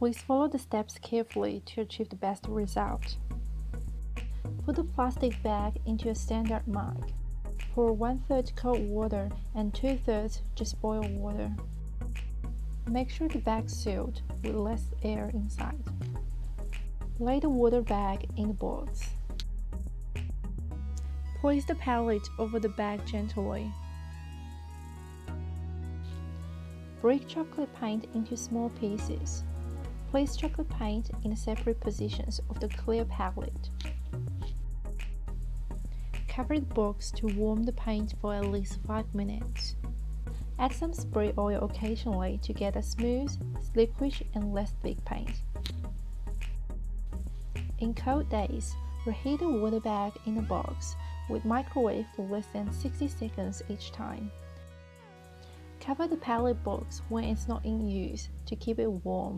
Please follow the steps carefully to achieve the best result. Put the plastic bag into a standard mug. Pour 1/3 cold water and 2/3 just boiled water. Make sure the bag is sealed with less air inside. Lay the water bag in the box. Place the pallet over the bag gently. Break chocolate paint into small pieces. Place chocolate paint in separate positions of the clear palette. Cover the box to warm the paint for at least 5 minutes. Add some spray oil occasionally to get a smooth, slickish and less thick paint. In cold days, reheat the water bag in the box with microwave for less than 60 seconds each time. Cover the pallet box when it's not in use to keep it warm.